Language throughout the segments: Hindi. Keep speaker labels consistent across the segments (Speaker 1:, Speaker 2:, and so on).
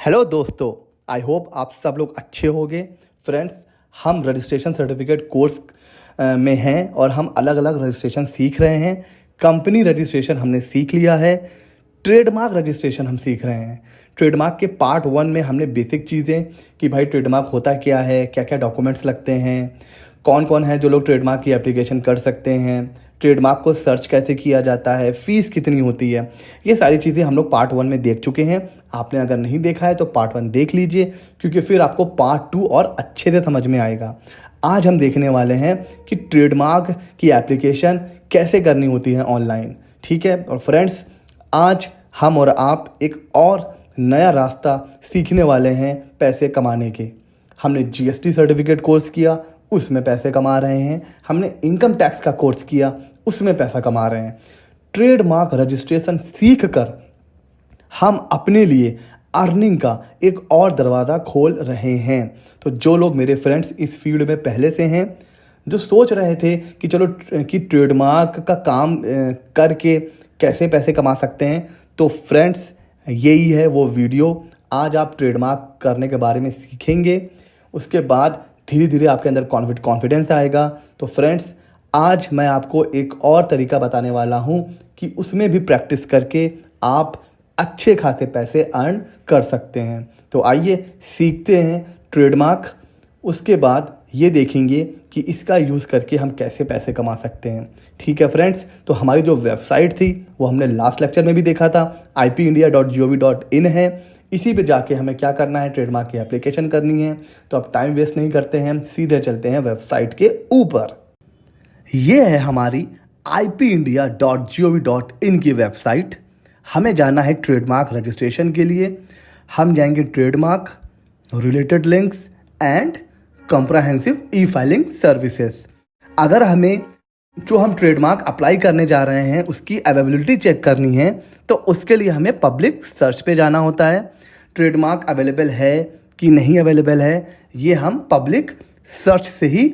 Speaker 1: हेलो दोस्तों, आई होप आप सब लोग अच्छे होंगे। फ्रेंड्स, हम रजिस्ट्रेशन सर्टिफिकेट कोर्स में हैं और हम अलग अलग रजिस्ट्रेशन सीख रहे हैं। कंपनी रजिस्ट्रेशन हमने सीख लिया है, ट्रेडमार्क रजिस्ट्रेशन हम सीख रहे हैं। ट्रेडमार्क के पार्ट 1 में हमने बेसिक चीज़ें कि भाई ट्रेडमार्क होता क्या है, क्या क्या डॉक्यूमेंट्स लगते हैं, कौन कौन है जो लोग ट्रेडमार्क की एप्लीकेशन कर सकते हैं, ट्रेडमार्क को सर्च कैसे किया जाता है, फ़ीस कितनी होती है। ये सारी चीज़ें हम लोग पार्ट 1 में देख चुके हैं। आपने अगर नहीं देखा है तो पार्ट 1 देख लीजिए, क्योंकि फिर आपको पार्ट 2 और अच्छे से समझ में आएगा। आज हम देखने वाले हैं कि ट्रेडमार्क की एप्लीकेशन कैसे करनी होती है ऑनलाइन। ठीक है। और फ्रेंड्स, आज हम और आप एक और नया रास्ता सीखने वाले हैं पैसे कमाने के। हमने जीएसटी सर्टिफिकेट कोर्स किया, उसमें पैसे कमा रहे हैं। हमने इनकम टैक्स का कोर्स किया, उसमें पैसा कमा रहे हैं। ट्रेडमार्क रजिस्ट्रेशन सीख कर हम अपने लिए अर्निंग का एक और दरवाज़ा खोल रहे हैं। तो जो लोग मेरे फ्रेंड्स इस फील्ड में पहले से हैं, जो सोच रहे थे कि चलो कि ट्रेडमार्क का काम करके कैसे पैसे कमा सकते हैं, तो फ्रेंड्स यही है वो वीडियो। आज आप ट्रेडमार्क करने के बारे में सीखेंगे, उसके बाद धीरे धीरे आपके अंदर कॉन्फिडेंस आएगा। तो फ्रेंड्स, आज मैं आपको एक और तरीका बताने वाला हूँ कि उसमें भी प्रैक्टिस करके आप अच्छे खासे पैसे अर्न कर सकते हैं। तो आइए सीखते हैं ट्रेडमार्क। उसके बाद ये देखेंगे कि इसका यूज़ करके हम कैसे पैसे कमा सकते हैं। ठीक है फ्रेंड्स, तो हमारी जो वेबसाइट थी वो हमने लास्ट लेक्चर में भी देखा था, ipindia.gov.in है। इसी पे जाके हमें क्या करना है, ट्रेडमार्क की एप्लीकेशन करनी है। तो अब टाइम वेस्ट नहीं करते हैं, सीधे चलते हैं वेबसाइट के ऊपर। ये है हमारी ipindia.gov.in की वेबसाइट। हमें जाना है ट्रेडमार्क रजिस्ट्रेशन के लिए। हम जाएंगे trademark, related links and comprehensive E filing services. अगर हमें जो हम ट्रेडमार्क अप्लाई करने जा रहे हैं उसकी अवेलेबिलिटी चेक करनी है, तो उसके लिए हमें पब्लिक सर्च पे जाना होता है। ट्रेडमार्क अवेलेबल है कि नहीं अवेलेबल है, ये हम पब्लिक सर्च से ही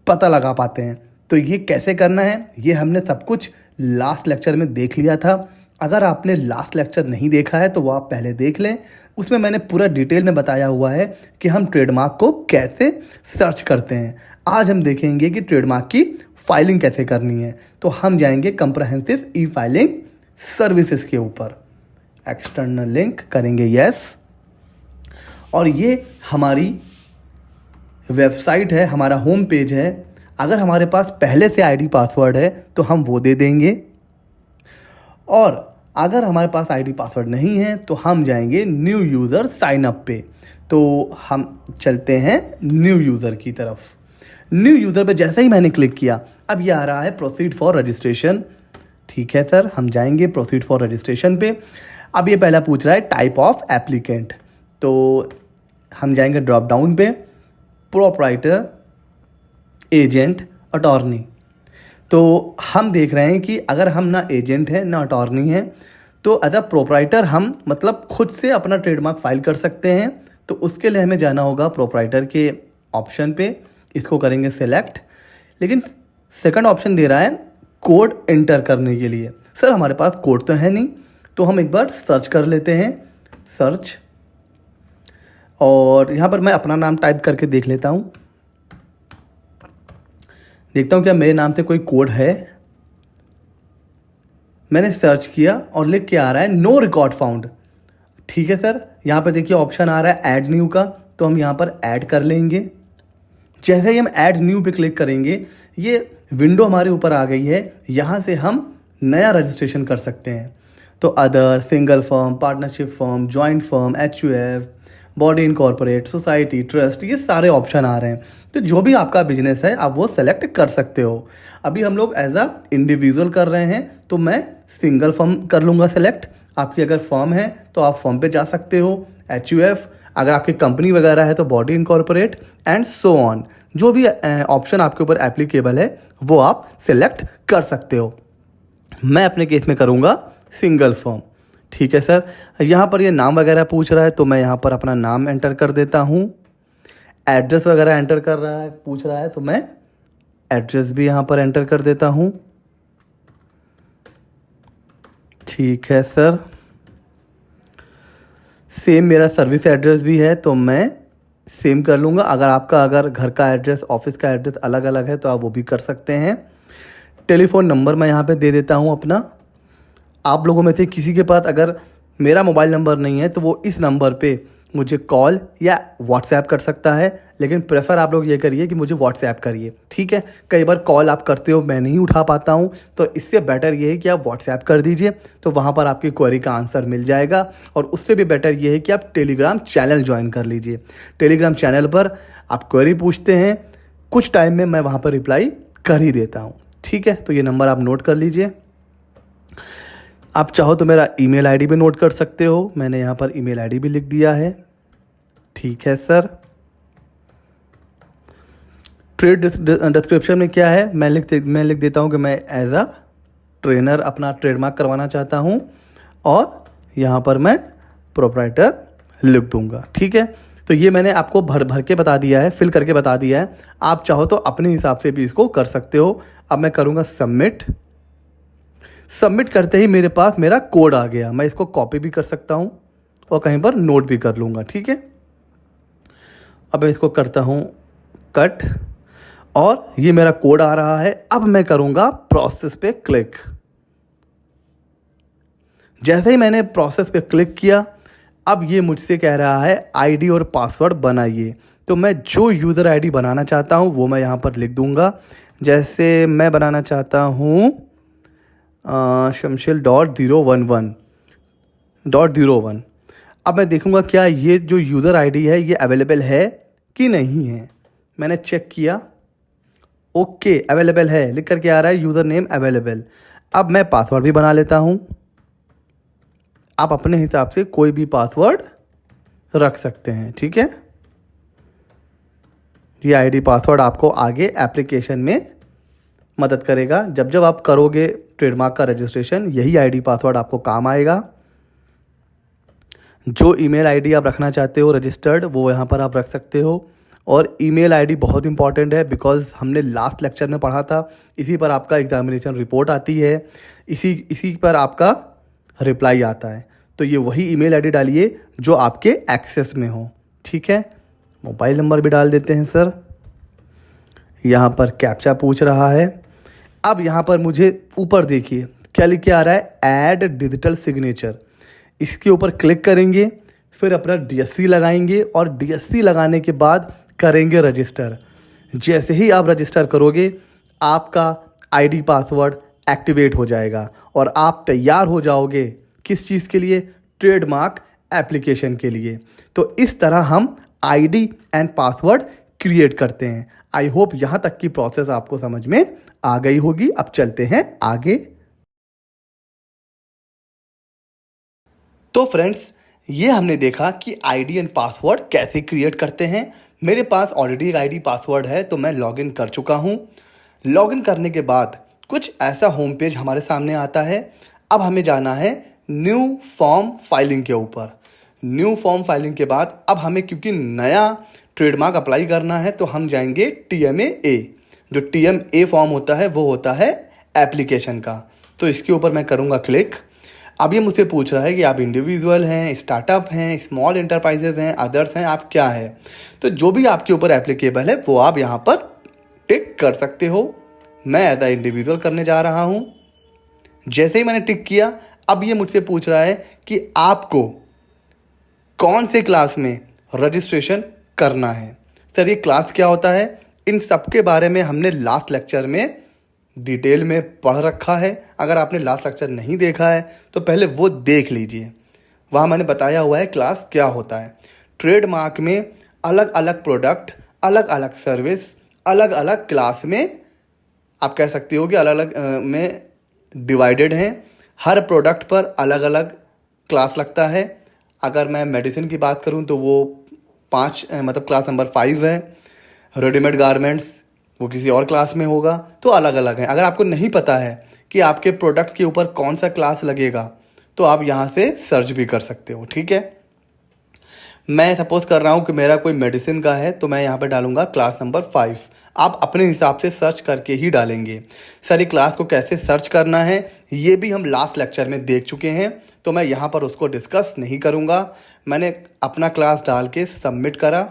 Speaker 1: पता लगा पाते हैं। तो ये कैसे करना है, ये हमने सब कुछ लास्ट लेक्चर में देख लिया था। अगर आपने लास्ट लेक्चर नहीं देखा है तो वो आप पहले देख लें। उसमें मैंने पूरा डिटेल में बताया हुआ है कि हम ट्रेडमार्क को कैसे सर्च करते हैं। आज हम देखेंगे कि ट्रेडमार्क की फाइलिंग कैसे करनी है। तो हम जाएंगे कॉम्प्रहेंसिव ई फाइलिंग सर्विसेज के ऊपर, एक्सटर्नल लिंक करेंगे यस, और ये हमारी वेबसाइट है, हमारा होम पेज है। अगर हमारे पास पहले से आईडी पासवर्ड है तो हम वो दे देंगे, और अगर हमारे पास आईडी पासवर्ड नहीं है तो हम जाएंगे न्यू यूज़र साइन अप पे। तो हम चलते हैं न्यू यूज़र की तरफ। न्यू यूज़र पे जैसे ही मैंने क्लिक किया, अब ये आ रहा है प्रोसीड फॉर रजिस्ट्रेशन। ठीक है सर, हम जाएंगे प्रोसीड फॉर रजिस्ट्रेशन पे। अब ये पहला पूछ रहा है टाइप ऑफ एप्लीकेंट, तो हम जाएंगे ड्रॉप डाउन पे, प्रोप्राइटर, एजेंट, अटॉर्नी। तो हम देख रहे हैं कि अगर हम ना एजेंट हैं ना अटॉर्नी हैं, तो एज अ प्रोप्राइटर हम मतलब खुद से अपना ट्रेडमार्क फाइल कर सकते हैं। तो उसके लिए हमें जाना होगा प्रोप्राइटर के ऑप्शन पे, इसको करेंगे सेलेक्ट। लेकिन सेकंड ऑप्शन दे रहा है कोड एंटर करने के लिए। सर हमारे पास कोड तो है नहीं, तो हम एक बार सर्च कर लेते हैं, सर्च, और यहाँ पर मैं अपना नाम टाइप करके देख लेता हूँ, देखता हूँ क्या मेरे नाम से कोई कोड है। मैंने सर्च किया और लिख के आ रहा है नो रिकॉर्ड फाउंड। ठीक है सर, यहाँ पर देखिए ऑप्शन आ रहा है ऐड न्यू का, तो हम यहाँ पर ऐड कर लेंगे। जैसे ही हम ऐड न्यू पे क्लिक करेंगे, ये विंडो हमारे ऊपर आ गई है। यहाँ से हम नया रजिस्ट्रेशन कर सकते हैं। तो other, single firm, partnership firm, joint firm, HUF, body incorporate, society, trust, ये सारे ऑप्शन आ रहे हैं। तो जो भी आपका बिजनेस है आप वो सेलेक्ट कर सकते हो। अभी हम लोग एज अ इंडिविजुअल कर रहे हैं, तो मैं सिंगल फर्म कर लूँगा सेलेक्ट। आपकी अगर फर्म है तो आप फर्म पे जा सकते हो, HUF, अगर आपकी कंपनी वगैरह है तो body incorporate and so on. जो भी ऑप्शन आपके ऊपर एप्लीकेबल है वो आप सिलेक्ट कर सकते हो। मैं अपने केस में करूँगा सिंगल फर्म। ठीक है सर, यहाँ पर ये नाम वगैरह पूछ रहा है, तो मैं यहाँ पर अपना नाम एंटर कर देता हूँ। एड्रेस वगैरह एंटर कर रहा है, पूछ रहा है, तो मैं एड्रेस भी यहाँ पर एंटर कर देता हूँ। ठीक है सर, सेम मेरा सर्विस एड्रेस भी है तो मैं सेम कर लूँगा। अगर घर का एड्रेस ऑफिस का एड्रेस अलग अलग है तो आप वो भी कर सकते हैं। टेलीफ़ोन नंबर मैं यहाँ पे दे देता हूँ अपना। आप लोगों में से किसी के पास अगर मेरा मोबाइल नंबर नहीं है तो वो इस नंबर पे मुझे कॉल या व्हाट्सएप कर सकता है, लेकिन प्रेफर आप लोग ये करिए कि मुझे व्हाट्सएप करिए, ठीक है। कई बार कॉल आप करते हो मैं नहीं उठा पाता हूँ, तो इससे बेटर ये है कि आप व्हाट्सएप कर दीजिए, तो वहाँ पर आपकी क्वेरी का आंसर मिल जाएगा। और उससे भी बेटर ये है कि आप टेलीग्राम चैनल ज्वाइन कर लीजिए। टेलीग्राम चैनल पर आप क्वेरी पूछते हैं, कुछ टाइम में मैं वहाँ पर रिप्लाई कर ही देता हूँ, ठीक है। तो ये नंबर आप नोट कर लीजिए। आप चाहो तो मेरा ईमेल आईडी भी नोट कर सकते हो, मैंने यहाँ पर ईमेल आईडी भी लिख दिया है, ठीक है सर। ट्रेड डिस्क्रिप्शन में क्या है मैं लिख देता हूँ कि मैं एज अ ट्रेनर अपना ट्रेडमार्क करवाना चाहता हूँ, और यहाँ पर मैं प्रोप्राइटर लिख दूँगा, ठीक है। तो ये मैंने आपको भर के बता दिया है, फिल करके बता दिया है। आप चाहो तो अपने हिसाब से भी इसको कर सकते हो। अब मैं करूँगा सबमिट करते ही मेरे पास मेरा कोड आ गया। मैं इसको कॉपी भी कर सकता हूँ और कहीं पर नोट भी कर लूँगा, ठीक है। अब मैं इसको करता हूँ कट, और ये मेरा कोड आ रहा है। अब मैं करूँगा प्रोसेस पे क्लिक। जैसे ही मैंने प्रोसेस पे क्लिक किया, अब ये मुझसे कह रहा है आईडी और पासवर्ड बनाइए। तो मैं जो यूज़र आईडी बनाना चाहता हूँ वो मैं यहाँ पर लिख दूँगा। जैसे मैं बनाना चाहता हूँ शमशिल.011.01। अब मैं देखूंगा क्या ये जो यूज़र आईडी है ये अवेलेबल है कि नहीं है। मैंने चेक किया, ओके अवेलेबल है, लिख कर के आ रहा है यूज़र नेम अवेलेबल। अब मैं पासवर्ड भी बना लेता हूँ। आप अपने हिसाब से कोई भी पासवर्ड रख सकते हैं, ठीक है। ये आईडी पासवर्ड आपको आगे एप्लीकेशन में मदद करेगा। जब जब आप करोगे ट्रेडमार्क का रजिस्ट्रेशन, यही आईडी पासवर्ड आपको काम आएगा। जो ईमेल आईडी आप रखना चाहते हो रजिस्टर्ड, वो यहाँ पर आप रख सकते हो। और ईमेल आईडी बहुत इंपॉर्टेंट है, बिकॉज हमने लास्ट लेक्चर में पढ़ा था, इसी पर आपका एग्जामिनेशन रिपोर्ट आती है, इसी पर आपका रिप्लाई आता है। तो ये वही ईमेल आईडी डालिए जो आपके एक्सेस में हो, ठीक है। मोबाइल नंबर भी डाल देते हैं सर। यहाँ पर कैप्चा पूछ रहा है। अब यहाँ पर मुझे ऊपर देखिए क्या लिख के आ रहा है, ऐड डिजिटल सिग्नेचर। इसके ऊपर क्लिक करेंगे, फिर अपना डीएससी लगाएंगे, और डीएससी लगाने के बाद करेंगे रजिस्टर। जैसे ही आप रजिस्टर करोगे, आपका आईडी पासवर्ड एक्टिवेट हो जाएगा और आप तैयार हो जाओगे किस चीज़ के लिए, ट्रेडमार्क एप्लीकेशन के लिए। तो इस तरह हम आईडी एंड पासवर्ड क्रिएट करते हैं। आई होप यहाँ तक की प्रोसेस आपको समझ में आ गई होगी। अब चलते हैं आगे। तो फ्रेंड्स, ये हमने देखा कि आईडी एंड पासवर्ड कैसे क्रिएट करते हैं। मेरे पास ऑलरेडी एक आईडी पासवर्ड है, तो मैं लॉगिन कर चुका हूँ। लॉगिन करने के बाद कुछ ऐसा होम पेज हमारे सामने आता है। अब हमें जाना है न्यू फॉर्म फाइलिंग के ऊपर। न्यू फॉर्म फाइलिंग के बाद अब हमें क्योंकि नया ट्रेडमार्क अप्लाई करना है, तो हम जाएंगे TMA। जो TMA फॉर्म होता है वो होता है एप्लीकेशन का। तो इसके ऊपर मैं करूँगा क्लिक। अब ये मुझसे पूछ रहा है कि आप इंडिविजुअल हैं, स्टार्टअप हैं, स्मॉल एंटरप्राइजेज हैं, अदर्स हैं, आप क्या है। तो जो भी आपके ऊपर एप्लीकेबल है वो आप यहाँ पर टिक कर सकते हो। मैं एज अ इंडिविजुअल करने जा रहा हूँ। जैसे ही मैंने टिक किया, अब ये मुझसे पूछ रहा है कि आपको कौन से क्लास में रजिस्ट्रेशन करना है। सर ये क्लास क्या होता है, इन सब के बारे में हमने लास्ट लेक्चर में डिटेल में पढ़ रखा है। अगर आपने लास्ट लेक्चर नहीं देखा है तो पहले वो देख लीजिए, वहाँ मैंने बताया हुआ है क्लास क्या होता है। ट्रेडमार्क में अलग अलग प्रोडक्ट, अलग अलग सर्विस, अलग अलग क्लास में आप कह सकते हो कि अलग अलग में डिवाइडेड हैं। हर प्रोडक्ट पर अलग अलग क्लास लगता है। अगर मैं मेडिसिन की बात करूं तो वो 5 मतलब क्लास नंबर 5 है। रेडीमेड गारमेंट्स वो किसी और क्लास में होगा। तो अलग अलग है। अगर आपको नहीं पता है कि आपके प्रोडक्ट के ऊपर कौन सा क्लास लगेगा, तो आप यहाँ से सर्च भी कर सकते हो, ठीक है। मैं सपोज कर रहा हूँ कि मेरा कोई मेडिसिन का है, तो मैं यहाँ पे डालूंगा क्लास नंबर 5। आप अपने हिसाब से सर्च करके ही डालेंगे। सर ये क्लास को कैसे सर्च करना है ये भी हम लास्ट लेक्चर में देख चुके हैं, तो मैं यहाँ पर उसको डिस्कस नहीं करूँगा। मैंने अपना क्लास डाल के सबमिट करा।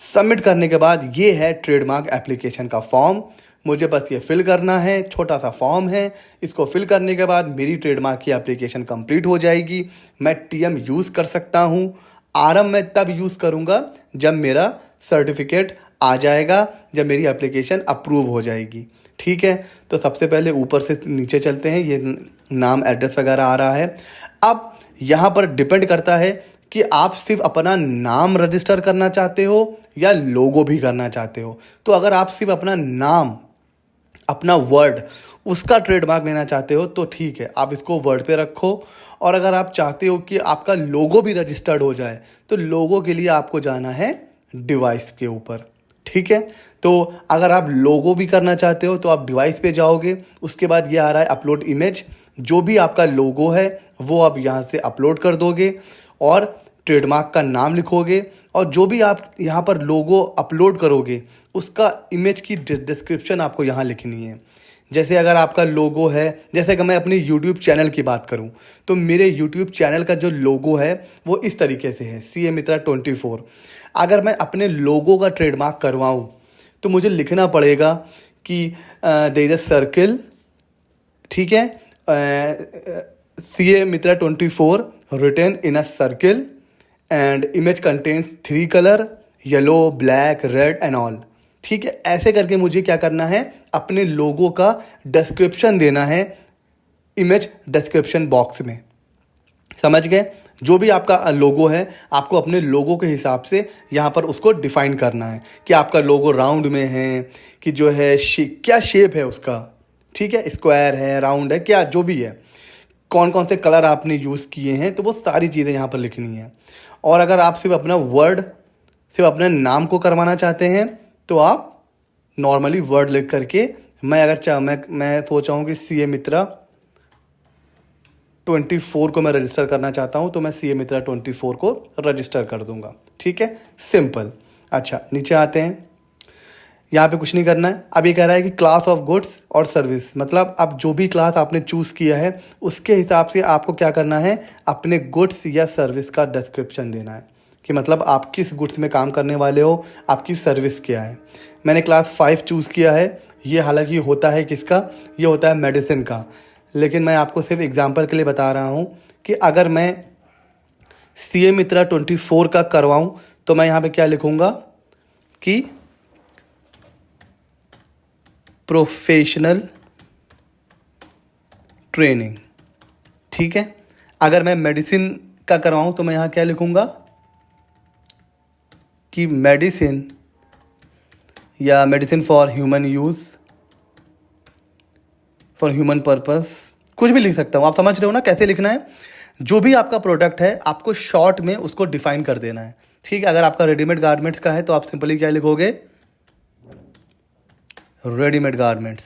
Speaker 1: सबमिट करने के बाद ये है ट्रेडमार्क एप्लीकेशन का फॉर्म। मुझे बस ये फिल करना है, छोटा सा फॉर्म है। इसको फिल करने के बाद मेरी ट्रेडमार्क की एप्लीकेशन कंप्लीट हो जाएगी। मैं टीएम यूज़ कर सकता हूँ। आरएम मैं तब यूज़ करूँगा जब मेरा सर्टिफिकेट आ जाएगा, जब मेरी एप्लीकेशन अप्रूव हो जाएगी। ठीक है, तो सबसे पहले ऊपर से नीचे चलते हैं। ये नाम एड्रेस वगैरह आ रहा है। अब यहाँ पर डिपेंड करता है कि आप सिर्फ अपना नाम रजिस्टर करना चाहते हो या लोगो भी करना चाहते हो। तो अगर आप सिर्फ अपना नाम, अपना वर्ड, उसका ट्रेडमार्क लेना चाहते हो तो ठीक है, आप इसको वर्ड पे रखो। और अगर आप चाहते हो कि आपका लोगो भी रजिस्टर्ड हो जाए तो लोगो के लिए आपको जाना है डिवाइस के ऊपर। ठीक है, तो अगर आप लोगो भी करना चाहते हो तो आप डिवाइस पे जाओगे। उसके बाद ये आ रहा है अपलोड इमेज। जो भी आपका लोगो है वो आप यहाँ से अपलोड कर दोगे और ट्रेडमार्क का नाम लिखोगे। और जो भी आप यहाँ पर लोगो अपलोड करोगे उसका इमेज की डिस्क्रिप्शन आपको यहाँ लिखनी है। जैसे अगर आपका लोगो है, जैसे कि मैं अपने यूट्यूब चैनल की बात करूं तो मेरे यूट्यूब चैनल का जो लोगो है वो इस तरीके से है, CA मित्रा 24। अगर मैं अपने लोगो का ट्रेडमार्क करवाऊं तो मुझे लिखना पड़ेगा कि देयर इज अ सर्किल, ठीक है, CA Mitra 24 written in a circle and image contains 3 colour, yellow, black, red and all. ठीक है, ऐसे करके मुझे क्या करना है, अपने लोगो का डिस्क्रिप्शन देना है इमेज डिस्क्रिप्शन बॉक्स में। समझ गए? जो भी आपका लोगो है आपको अपने लोगो के हिसाब से यहाँ पर उसको डिफाइन करना है कि आपका लोगो राउंड में है कि जो है क्या शेप है उसका। ठीक है, स्क्वायर है, राउंड है, क्या जो भी है, कौन कौन से कलर आपने यूज़ किए हैं, तो वो सारी चीज़ें यहाँ पर लिखनी है। और अगर आप सिर्फ अपना वर्ड, सिर्फ अपने नाम को करवाना चाहते हैं तो आप नॉर्मली वर्ड लिख करके, मैं सोचा हूँ कि CA मित्रा 24 को मैं रजिस्टर करना चाहता हूँ तो मैं CA मित्रा 24 को रजिस्टर कर दूंगा। ठीक है, सिंपल। अच्छा, नीचे आते हैं। यहाँ पे कुछ नहीं करना है। अब ये कह रहा है कि क्लास ऑफ गुड्स और सर्विस, मतलब अब जो भी क्लास आपने चूज़ किया है उसके हिसाब से आपको क्या करना है, अपने गुड्स या सर्विस का डिस्क्रिप्शन देना है कि मतलब आप किस गुड्स में काम करने वाले हो, आपकी सर्विस क्या है। मैंने क्लास 5 चूज़ किया है। ये हालांकि होता है किसका, ये होता है मेडिसिन का, लेकिन मैं आपको सिर्फ एग्जांपल के लिए बता रहा हूँ कि अगर मैं CA मित्रा 24 का करवाऊँ तो मैं यहाँ पे क्या लिखूँगा कि प्रोफेशनल ट्रेनिंग। ठीक है, अगर मैं मेडिसिन का करवाऊँ तो मैं यहाँ क्या लिखूँगा कि मेडिसिन या medicine for human use, for human purpose, कुछ भी लिख सकता हूँ। आप समझ रहे हो ना कैसे लिखना है। जो भी आपका प्रोडक्ट है आपको शॉर्ट में उसको डिफाइन कर देना है। ठीक है, अगर आपका रेडीमेड गारमेंट्स का है तो आप सिंपली क्या लिखोगे, रेडीमेड गारमेंट्स,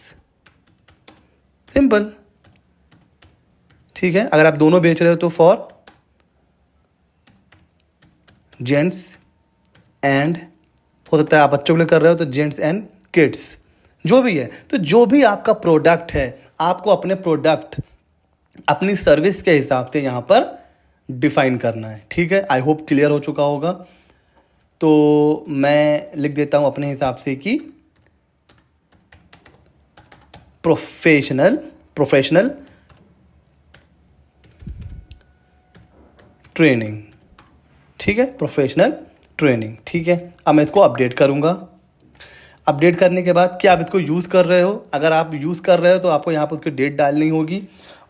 Speaker 1: सिंपल। ठीक है, अगर आप दोनों बेच रहे हो तो फॉर जेंट्स एंड, हो सकता है आप बच्चों के लिए कर रहे हो तो जेंट्स एंड किड्स, जो भी है। तो जो भी आपका प्रोडक्ट है आपको अपने प्रोडक्ट, अपनी सर्विस के हिसाब से यहाँ पर डिफाइन करना है। ठीक है, आई होप क्लियर हो चुका होगा। तो मैं लिख देता हूँ अपने हिसाब से कि प्रोफेशनल ट्रेनिंग। ठीक है, प्रोफेशनल ट्रेनिंग। ठीक है, अब मैं इसको अपडेट करूँगा। अपडेट करने के बाद क्या आप इसको यूज़ कर रहे हो, अगर आप यूज़ कर रहे हो तो आपको यहाँ पर उसकी डेट डालनी होगी।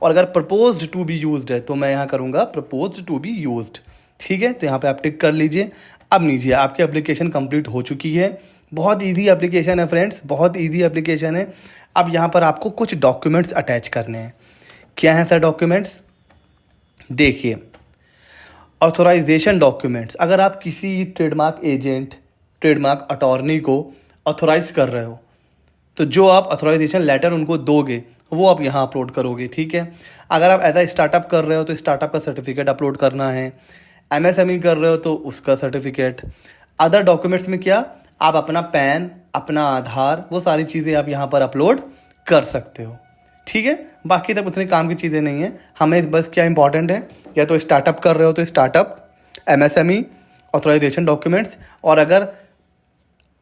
Speaker 1: और अगर प्रपोज्ड टू बी यूज्ड है तो मैं यहाँ करूँगा प्रपोज्ड टू बी यूज्ड। ठीक है, तो यहाँ पे आप टिक कर लीजिए। अब नीचे आपकी एप्लीकेशन कंप्लीट हो चुकी है। बहुत ईजी एप्लीकेशन है फ्रेंड्स, बहुत ईजी एप्लीकेशन है। अब यहाँ पर आपको कुछ डॉक्यूमेंट्स अटैच करने हैं। क्या है सर डॉक्यूमेंट्स, देखिए, ऑथोराइजेशन डॉक्यूमेंट्स। अगर आप किसी ट्रेडमार्क एजेंट, ट्रेडमार्क अटॉर्नी को ऑथोराइज कर रहे हो तो जो आप ऑथोराइजेशन लेटर उनको दोगे वो आप यहाँ अपलोड करोगे। ठीक है, अगर आप ऐसा स्टार्टअप कर रहे हो तो स्टार्टअप का सर्टिफिकेट अपलोड करना है। MSME कर रहे हो तो उसका सर्टिफिकेट। अदर डॉक्यूमेंट्स में क्या, आप अपना पैन, अपना आधार, वो सारी चीज़ें आप यहाँ पर अपलोड कर सकते हो। ठीक है, बाकी तक उतने काम की चीज़ें नहीं हैं। हमें बस क्या इंपॉर्टेंट है, या तो स्टार्टअप कर रहे हो तो स्टार्टअप, एमएसएमई, ऑथराइजेशन डॉक्यूमेंट्स, और अगर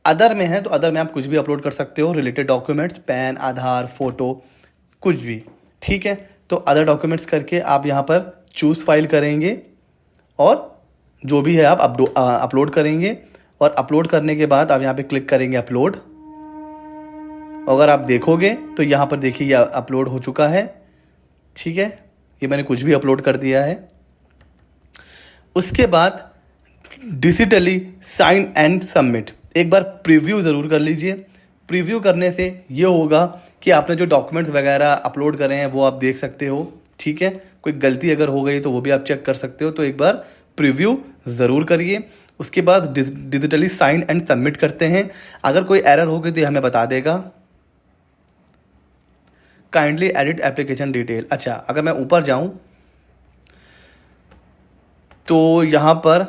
Speaker 1: अदर में है तो अदर में आप कुछ भी अपलोड कर सकते हो, रिलेटेड डॉक्यूमेंट्स, पैन, आधार, फ़ोटो, कुछ भी। ठीक है, तो अदर डॉक्यूमेंट्स करके आप यहाँ पर चूज़ फाइल करेंगे और जो भी है आप अपलोड करेंगे, और अपलोड करने के बाद आप यहाँ पे क्लिक करेंगे अपलोड। अगर आप देखोगे तो यहाँ पर देखिए ये अपलोड हो चुका है। ठीक है, ये मैंने कुछ भी अपलोड कर दिया है। उसके बाद डिजिटली साइन एंड सबमिट, एक बार प्रीव्यू ज़रूर कर लीजिए। प्रीव्यू करने से ये होगा कि आपने जो डॉक्यूमेंट्स वगैरह अपलोड करे हैं वो आप देख सकते हो। ठीक है, कोई गलती अगर हो गई तो वो भी आप चेक कर सकते हो, तो एक बार प्रीव्यू ज़रूर करिए। उसके बाद डिजिटली साइन एंड सबमिट करते हैं। अगर कोई एरर हो गई तो हमें बता देगा। Kindly edit application detail. अच्छा, अगर मैं ऊपर जाऊं तो यहाँ पर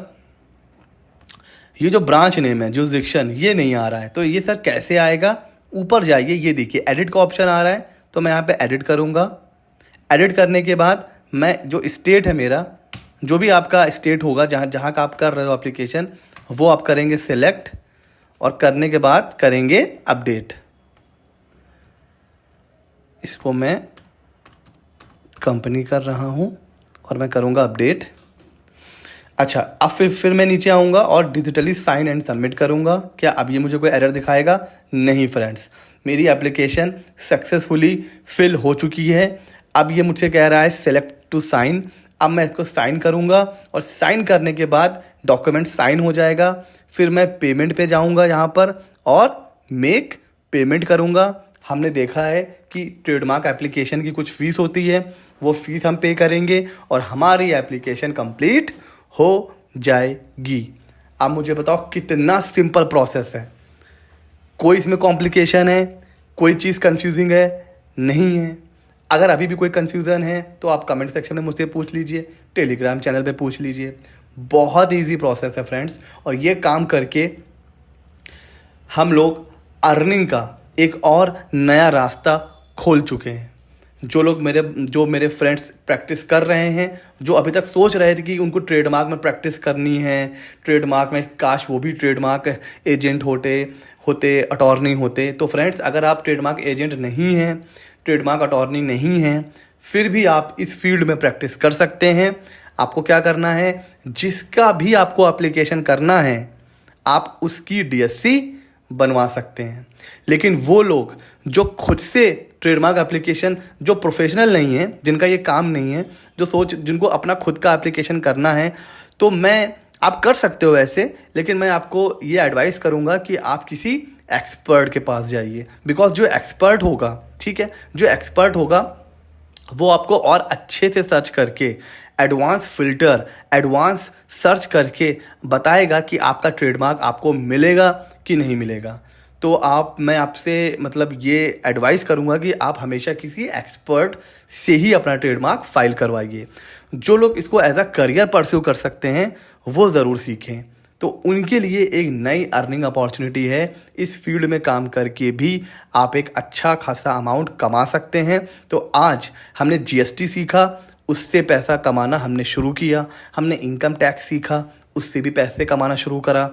Speaker 1: ये जो ब्रांच नेम है, जुरिसडिक्शन, ये नहीं आ रहा है, तो ये सर कैसे आएगा? ऊपर जाइए, ये देखिए एडिट का ऑप्शन आ रहा है, तो मैं यहाँ पे एडिट करूँगा। एडिट करने के बाद मैं जो स्टेट है मेरा, जो भी आपका स्टेट होगा जहाँ जहाँ का आप कर रहे हो एप्लीकेशन, वो आप करेंगे सिलेक्ट, और करने के बाद करेंगे अपडेट। इसको मैं कंपनी कर रहा हूँ और मैं करूँगा अपडेट। अच्छा, अब फिर मैं नीचे आऊँगा और डिजिटली साइन एंड सबमिट करूँगा। क्या अब ये मुझे कोई एरर दिखाएगा? नहीं फ्रेंड्स, मेरी एप्लीकेशन सक्सेसफुली फिल हो चुकी है। अब ये मुझसे कह रहा है सेलेक्ट टू साइन। अब मैं इसको साइन करूँगा, और साइन करने के बाद डॉक्यूमेंट साइन हो जाएगा। फिर मैं पेमेंट पे जाऊँगा यहाँ पर और मेक पेमेंट करूँगा। हमने देखा है कि ट्रेडमार्क एप्लीकेशन की कुछ फ़ीस होती है, वो फ़ीस हम पे करेंगे और हमारी एप्लीकेशन कंप्लीट हो जाएगी। अब मुझे बताओ कितना सिंपल प्रोसेस है। कोई इसमें कॉम्प्लिकेशन है, कोई चीज़ कंफ्यूजिंग है? नहीं है। अगर अभी भी कोई कंफ्यूजन है तो आप कमेंट सेक्शन में मुझसे पूछ लीजिए, टेलीग्राम चैनल पे पूछ लीजिए। बहुत इजी प्रोसेस है फ्रेंड्स, और ये काम करके हम लोग अर्निंग का एक और नया रास्ता खोल चुके हैं। जो मेरे फ्रेंड्स प्रैक्टिस कर रहे हैं, जो अभी तक सोच रहे थे कि उनको ट्रेडमार्क में प्रैक्टिस करनी है, ट्रेडमार्क में काश वो भी ट्रेडमार्क एजेंट होते अटॉर्नी होते, तो फ्रेंड्स अगर आप ट्रेडमार्क एजेंट नहीं हैं, ट्रेडमार्क अटॉर्नी नहीं हैं, फिर भी आप इस फील्ड में प्रैक्टिस कर सकते हैं। आपको क्या करना है, जिसका भी आपको एप्लीकेशन करना है आप उसकी डीएससी बनवा सकते हैं। लेकिन वो लोग जो खुद से ट्रेडमार्क एप्लीकेशन, जो प्रोफेशनल नहीं है, जिनका ये काम नहीं है, जिनको अपना खुद का एप्लीकेशन करना है, तो आप कर सकते हो वैसे, लेकिन मैं आपको ये एडवाइस करूँगा कि आप किसी एक्सपर्ट के पास जाइए। बिकॉज जो एक्सपर्ट होगा, ठीक है, जो एक्सपर्ट होगा वो आपको और अच्छे से सर्च करके, एडवांस फिल्टर, एडवांस सर्च करके बताएगा कि आपका ट्रेडमार्क आपको मिलेगा कि नहीं मिलेगा। तो मैं आपसे मतलब ये एडवाइस करूँगा कि आप हमेशा किसी एक्सपर्ट से ही अपना ट्रेडमार्क फाइल करवाइए। जो लोग इसको एज अ करियर परस्यू कर सकते हैं वो ज़रूर सीखें, तो उनके लिए एक नई अर्निंग अपॉर्चुनिटी है। इस फील्ड में काम करके भी आप एक अच्छा खासा अमाउंट कमा सकते हैं। तो आज हमने जीएसटी सीखा, उससे पैसा कमाना हमने शुरू किया। हमने इनकम टैक्स सीखा, उससे भी पैसे कमाना शुरू करा।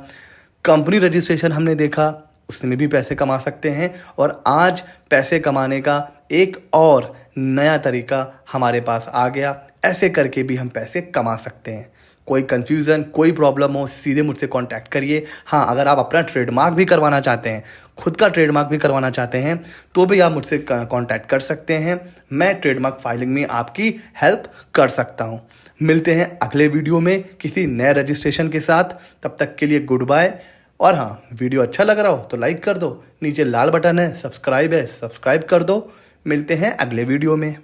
Speaker 1: कंपनी रजिस्ट्रेशन हमने देखा, उसमें भी पैसे कमा सकते हैं। और आज पैसे कमाने का एक और नया तरीका हमारे पास आ गया। ऐसे करके भी हम पैसे कमा सकते हैं। कोई कन्फ्यूज़न, कोई प्रॉब्लम हो, सीधे मुझसे कांटेक्ट करिए। हाँ, अगर आप अपना ट्रेडमार्क भी करवाना चाहते हैं, खुद का ट्रेडमार्क भी करवाना चाहते हैं, तो भी आप मुझसे कांटेक्ट कर सकते हैं। मैं ट्रेडमार्क फाइलिंग में आपकी हेल्प कर सकता हूँ। मिलते हैं अगले वीडियो में किसी नए रजिस्ट्रेशन के साथ। तब तक के लिए गुड बाय। और हाँ, वीडियो अच्छा लग रहा हो तो लाइक कर दो, नीचे लाल बटन है, सब्सक्राइब कर दो। मिलते हैं अगले वीडियो में।